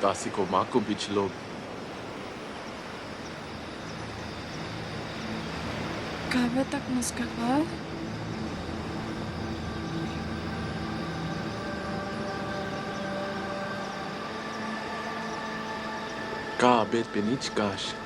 Dasi ko mako bichlo. Kahve tak muskala. Ka bet benichkash.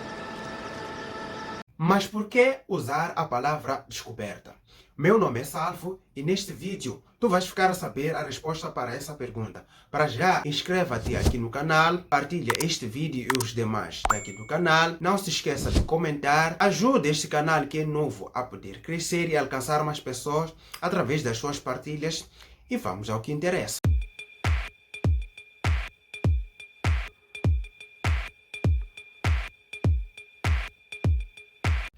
Mas por que usar a palavra descoberta? Meu nome é Salvo e neste vídeo tu vais ficar a saber a resposta para essa pergunta. Para já, inscreva-te aqui no canal, partilha este vídeo e os demais daqui do canal. Não se esqueça de comentar, ajude este canal que é novo a poder crescer e alcançar mais pessoas através das suas partilhas. E vamos ao que interessa.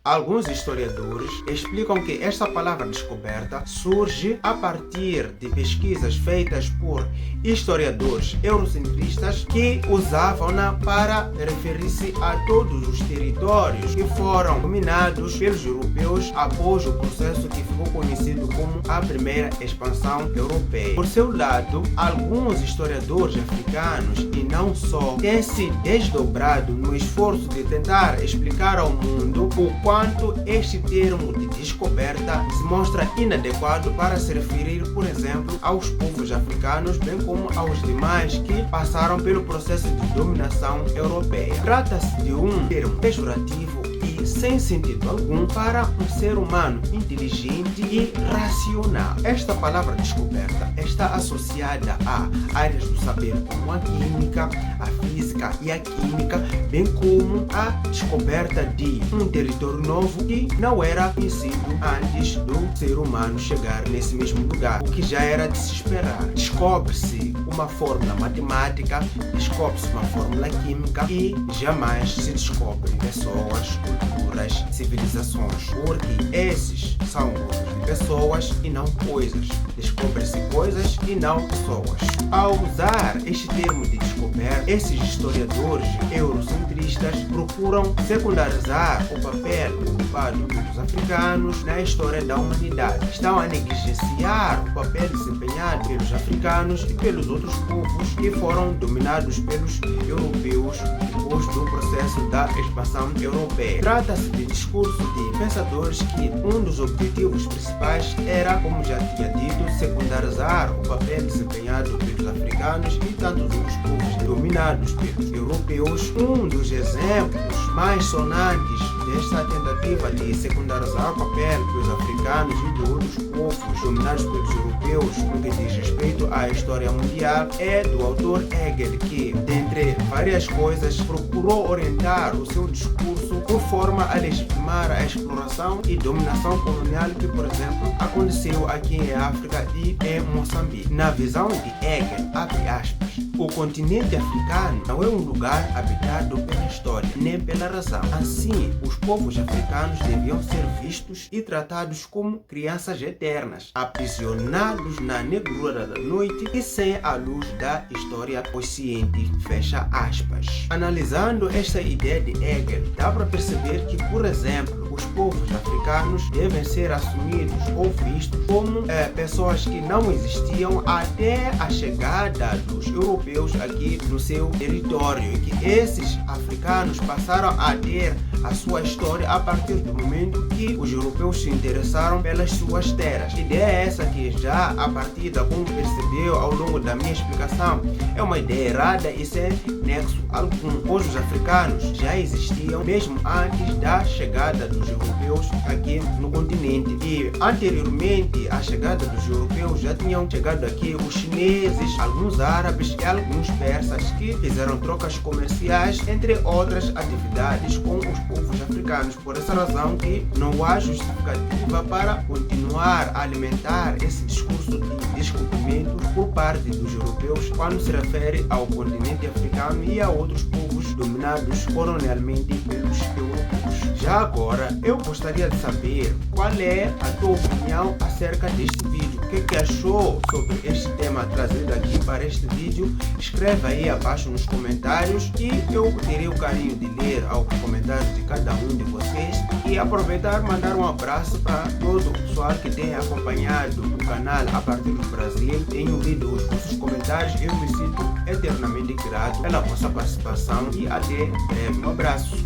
Alguns historiadores explicam que esta palavra descoberta surge a partir de pesquisas feitas por historiadores eurocentristas que usavam-na para referir-se a todos os territórios que foram dominados pelos europeus após o processo que ficou conhecido como a primeira expansão europeia. Por seu lado, alguns historiadores africanos e não só têm se desdobrado no esforço de tentar explicar ao mundo o quanto este termo de descoberta se mostra inadequado para se referir, por exemplo, aos povos africanos, bem como aos demais que passaram pelo processo de dominação europeia. Trata-se de um termo pejorativo e sem sentido algum para um ser humano inteligente e racional. Esta palavra descoberta está associada a áreas do saber como a química, a física e a química, bem como a descoberta de um território novo que não era conhecido antes do ser humano chegar nesse mesmo lugar, o que já era de se esperar. Descobre-se uma fórmula matemática, descobre-se uma fórmula química e jamais se descobre pessoas, culturas, civilizações, porque esses são grupos de pessoas e não coisas. Descobre-se coisas e não pessoas. Ao usar este termo de descoberta, esses historiadores eurocentristas procuram secundarizar o papel ocupado pelos africanos na história da humanidade. Estão a negligenciar o papel desempenhado pelos africanos e pelos outros povos que foram dominados pelos europeus depois do processo da expansão europeia. Trata-se de discurso de pensadores que um dos objetivos principais era, como já tinha dito, secundarizar o papel desempenhado pelos africanos e tantos outros povos dominados pelos europeus. Um dos exemplos mais sonantes desta tentativa de secundarizar o papel dos africanos e de outros povos dominados pelos europeus no que diz respeito à história mundial é do autor Hegel, que, dentre várias coisas, procurou orientar o seu discurso por forma a legitimar a exploração e dominação colonial que, por exemplo, aconteceu aqui em África e em Moçambique. Na visão de Hegel, abre aspas, o continente africano não é um lugar habitado pela história, nem pela razão. Assim, os povos africanos deviam ser vistos e tratados como crianças eternas, aprisionados na negrura da noite e sem a luz da história consciente. Fecha aspas. Analisando esta ideia de Hegel, dá para perceber que, por exemplo, os povos africanos devem ser assumidos ou vistos como pessoas que não existiam até a chegada dos europeus aqui no seu território, e que esses africanos passaram a ter a sua história a partir do momento que os europeus se interessaram pelas suas terras. A ideia é essa que já a partida, como percebeu ao longo da minha explicação, é uma ideia errada e sem nexo algum, pois os africanos já existiam mesmo antes da chegada dos europeus aqui no continente, e anteriormente à chegada dos europeus já tinham chegado aqui os chineses, alguns árabes e alguns persas que fizeram trocas comerciais, entre outras atividades, com os povos africanos. Por essa razão que não há justificativa para continuar a alimentar esse discurso de descobrimento por parte dos europeus quando se refere ao continente africano e a outros povos dominados colonialmente pelos europeus. Já agora, eu gostaria de saber qual é a tua opinião acerca deste vídeo. O que achou sobre este tema trazido aqui para este vídeo? Escreva aí abaixo nos comentários e eu terei o carinho de ler alguns comentários de cada um de vocês e aproveitar e mandar um abraço para todo o pessoal que tem acompanhado o canal a partir do Brasil. Tenho lido os vossos comentários, eu me sinto eternamente grato pela vossa participação e até breve. Um abraço.